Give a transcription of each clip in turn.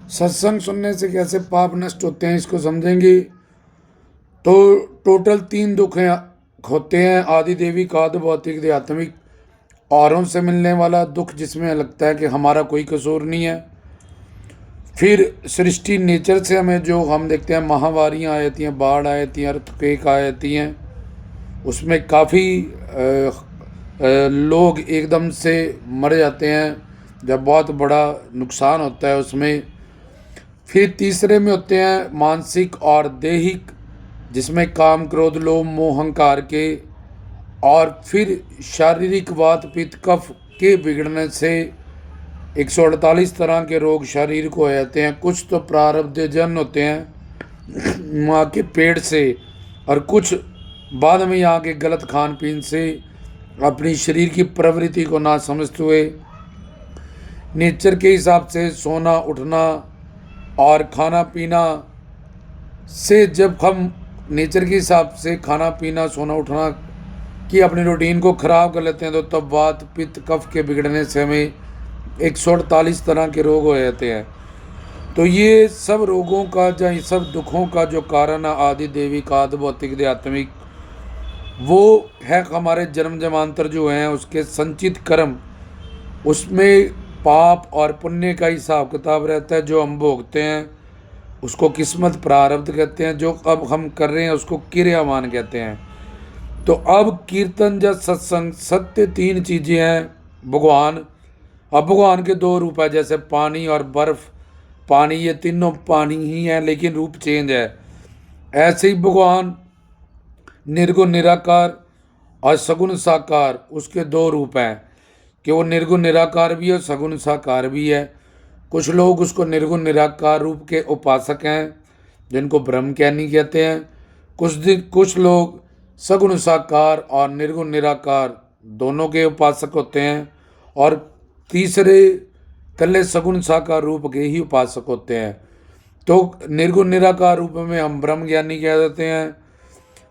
सत्संग सुनने से कैसे पाप नष्ट होते हैं इसको समझेंगे तो टोटल तीन दुख हैं होते हैं। आदि देवी काद भौतिक आध्यात्मिक। औरों से मिलने वाला दुख जिसमें लगता है कि हमारा कोई कसूर नहीं है। फिर सृष्टि नेचर से हमें जो हम देखते हैं महामारियाँ आ जाती हैं, बाढ़ आ जाती हैं, अर्थक्वेक आ जाती हैं, उसमें काफ़ी लोग एकदम से मर जाते हैं जब बहुत बड़ा नुकसान होता है उसमें। फिर तीसरे में होते हैं मानसिक और दैहिक, जिसमें काम क्रोध लोभ मोह अहंकार के। और फिर शारीरिक वात पित्त कफ के बिगड़ने से 148 तरह के रोग शरीर को हो जाते हैं। कुछ तो प्रारब्ध जन्म होते हैं माँ के पेट से, और कुछ बाद में यहाँ के गलत खान पीन से अपनी शरीर की प्रवृत्ति को ना समझते हुए नेचर के हिसाब से सोना उठना और खाना पीना से, जब हम नेचर के हिसाब से खाना पीना सोना उठना की अपनी रूटीन को ख़राब कर लेते हैं तो तब वात पित्त कफ के बिगड़ने से हमें 148 तरह के रोग हो जाते हैं। तो ये सब रोगों का या ये सब दुखों का जो कारण है आदि देवी काद भौतिक आध्यात्मिक, वो है हमारे जन्म जन्मांतर जो हैं उसके संचित कर्म। उसमें पाप और पुण्य का हिसाब किताब रहता है। जो हम भोगते हैं उसको किस्मत प्रारब्ध कहते हैं, जो अब हम कर रहे हैं उसको क्रियामान कहते हैं। तो अब कीर्तन या सत्संग सत्य तीन चीज़ें हैं भगवान। अब भगवान के दो रूप है, जैसे पानी और बर्फ। पानी ये तीनों पानी ही है लेकिन रूप चेंज है। ऐसे ही भगवान निर्गुण निराकार और सगुण साकार, उसके दो रूप हैं कि वो निर्गुण निराकार भी है और सगुण साकार भी है। कुछ लोग उसको निर्गुण निराकार रूप के उपासक हैं जिनको ब्रह्म ज्ञानी कहते हैं। कुछ लोग सगुण साकार और निर्गुण निराकार दोनों के उपासक होते हैं। और तीसरे कल्ले सगुण साकार रूप के ही उपासक होते हैं। तो निर्गुण निराकार रूप में हम ब्रह्म ज्ञानी कह देते हैं।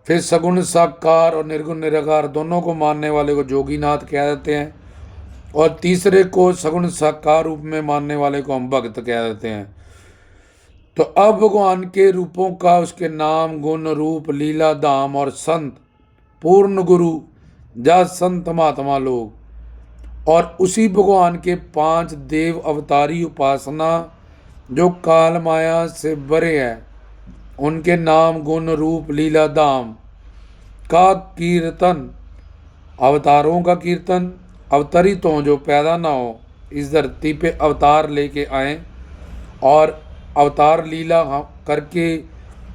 फिर सगुण साकार और निर्गुण निराकार दोनों को मानने वाले को जोगीनाथ कह देते हैं। और तीसरे को सगुण साकार रूप में मानने वाले को हम भक्त कह देते हैं। तो अब भगवान के रूपों का उसके नाम गुण रूप लीला धाम और संत पूर्ण गुरु जा संत महात्मा लोग, और उसी भगवान के 5 देव अवतारी उपासना जो काल माया से बरे हैं, उनके नाम गुण रूप लीला धाम का कीर्तन, अवतारों का कीर्तन। अवतरित हों जो पैदा ना हो, इस धरती पे अवतार लेके आए और अवतार लीला करके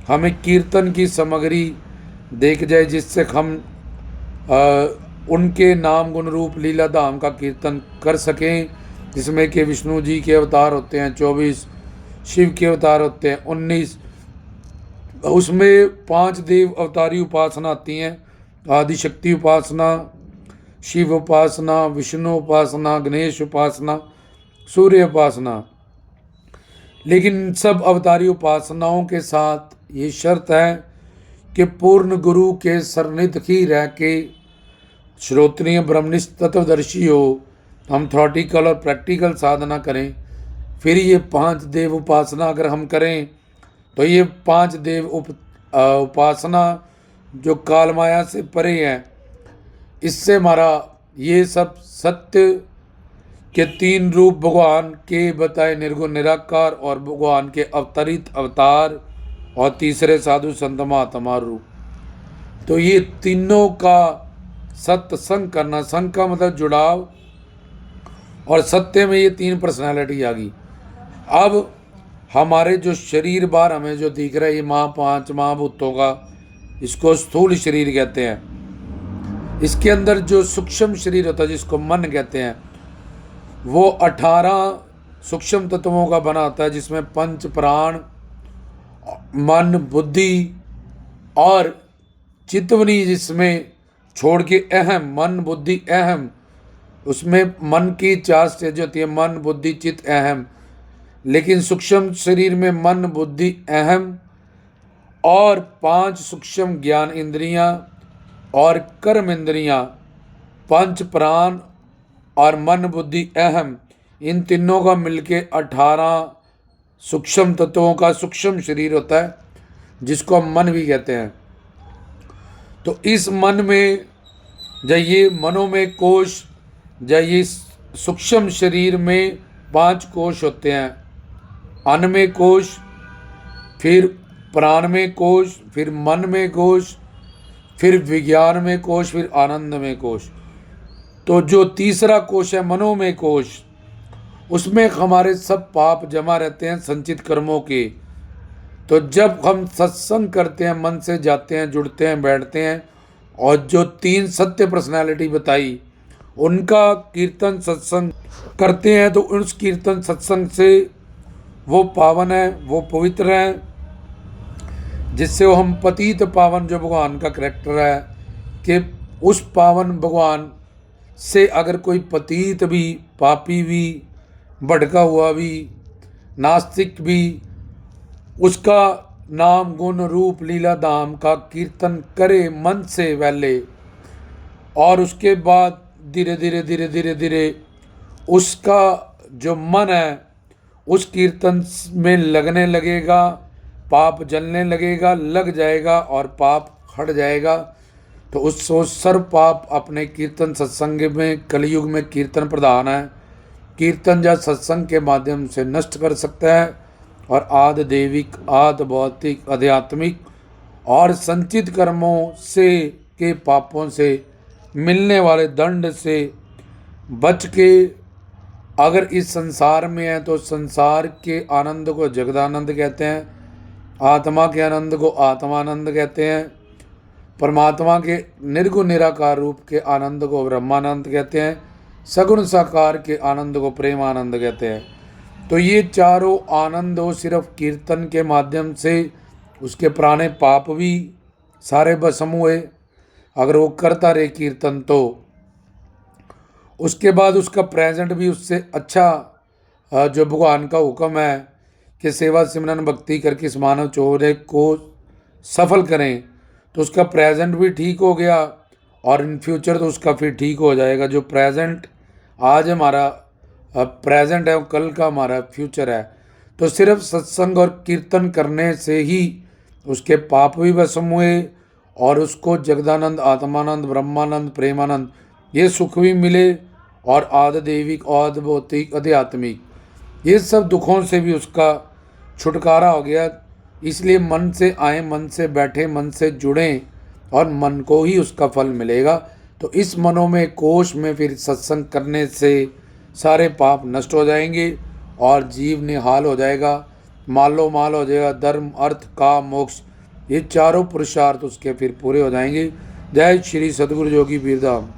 हमें कीर्तन की सामग्री देख जाए, जिससे हम उनके नाम गुण रूप लीला धाम का कीर्तन कर सकें। जिसमें कि विष्णु जी के अवतार होते हैं 24, शिव के अवतार होते हैं 19। उसमें 5 देव अवतारी उपासना आती हैं, आदिशक्ति उपासना, शिव उपासना, विष्णु उपासना, गणेश उपासना, सूर्य उपासना। लेकिन इन सब अवतारी उपासनाओं के साथ ये शर्त है कि पूर्ण गुरु के सन्निध ही रह के श्रोत्रिय ब्रह्मनिष्ठ तत्वदर्शी हो, हम थ्योरेटिकल और प्रैक्टिकल साधना करें। फिर ये 5 देव उपासना अगर हम करें तो ये 5 देव उपासना जो काल माया से परे हैं, इससे हमारा ये सब सत्य के 3 रूप भगवान के बताए निर्गुण निराकार और भगवान के अवतरित अवतार और तीसरे साधु संत महात्मा रूप, तो ये तीनों का सत्संग करना। संग का मतलब जुड़ाव, और सत्य में ये 3 पर्सनालिटी आ गई। अब हमारे जो शरीर बाहर हमें जो दिख रहा है ये 5 महाभूतों का, इसको स्थूल शरीर कहते हैं। इसके अंदर जो सूक्ष्म शरीर होता है जिसको मन कहते हैं, वो 18 सूक्ष्म तत्वों का बना होता है, जिसमें पंच प्राण, मन, बुद्धि और चित्तवनी, जिसमें छोड़ के अहम, मन बुद्धि अहम, उसमें मन की 4 स्टेज होती है, मन बुद्धि चित्त अहम। लेकिन सूक्ष्म शरीर में मन बुद्धि अहम और 5 सूक्ष्म ज्ञान इंद्रियां और कर्म इंद्रियां, पंच प्राण और मन बुद्धि अहम, इन तीनों का मिलके 18 सूक्ष्म तत्वों का सूक्ष्म शरीर होता है, जिसको हम मन भी कहते हैं। तो इस मन में जब ये मनोमय कोश, जब ये सूक्ष्म शरीर में 5 कोश होते हैं, अन्नमय कोश, फिर प्राणमय कोश, फिर मन में कोश, फिर विज्ञान में कोश, फिर आनंद में कोश। तो जो तीसरा कोश है मनोमय कोश, उसमें हमारे सब पाप जमा रहते हैं संचित कर्मों के। तो जब हम सत्संग करते हैं, मन से जाते हैं, जुड़ते हैं, बैठते हैं, और जो 3 सत्य पर्सनालिटी बताई उनका कीर्तन सत्संग करते हैं, तो उस कीर्तन सत्संग से वो पावन है, वो पवित्र है, जिससे वो हम पतित पावन, जो भगवान का करैक्टर है कि उस पावन भगवान से अगर कोई पतित भी, पापी भी, भटका हुआ भी, नास्तिक भी, उसका नाम गुण रूप लीला धाम का कीर्तन करे मन से पहले, और उसके बाद धीरे धीरे धीरे धीरे धीरे उसका जो मन है उस कीर्तन में लगने लगेगा, पाप जलने लगेगा, लग जाएगा और पाप हट जाएगा। तो उस सर्व पाप अपने कीर्तन सत्संग में, कलयुग में कीर्तन प्रधान है, कीर्तन या सत्संग के माध्यम से नष्ट कर सकता है। और आदि देविक, आदि भौतिक, आध्यात्मिक और संचित कर्मों से के पापों से मिलने वाले दंड से बच के अगर इस संसार में है तो संसार के आनंद को जगदानंद कहते हैं, आत्मा के आनंद को आत्मानंद कहते हैं, परमात्मा के निर्गुण निराकार रूप के आनंद को ब्रह्मानंद कहते हैं, सगुण साकार के आनंद को प्रेमानंद कहते हैं। तो ये चारों आनंद हो सिर्फ कीर्तन के माध्यम से उसके पुराने पाप भी सारे भस्म हुए, अगर वो करता रहे कीर्तन। तो उसके बाद उसका प्रेजेंट भी उससे अच्छा, जो भगवान का हुक्म है कि सेवा सिमरन भक्ति करके इस मानव चौरे को सफल करें, तो उसका प्रेजेंट भी ठीक हो गया और इन फ्यूचर तो उसका फिर ठीक हो जाएगा। जो प्रेजेंट आज हमारा प्रेजेंट है, वो कल का हमारा फ्यूचर है। तो सिर्फ सत्संग और कीर्तन करने से ही उसके पाप भी भस्म हुए और उसको जगदानंद, आत्मानंद, ब्रह्मानंद, प्रेमानंद ये सुख भी मिले, और आदि देविक, आदि भौतिक, आध्यात्मिक ये सब दुखों से भी उसका छुटकारा हो गया। इसलिए मन से आए, मन से बैठे, मन से जुड़ें और मन को ही उसका फल मिलेगा। तो इस मनोमय कोश में फिर सत्संग करने से सारे पाप नष्ट हो जाएंगे और जीव निहाल हो जाएगा, मालो माल हो जाएगा। धर्म, अर्थ, काम, मोक्ष ये चारों पुरुषार्थ उसके फिर पूरे हो जाएंगे। जय श्री सद्गुरु जोगी पीर धाम।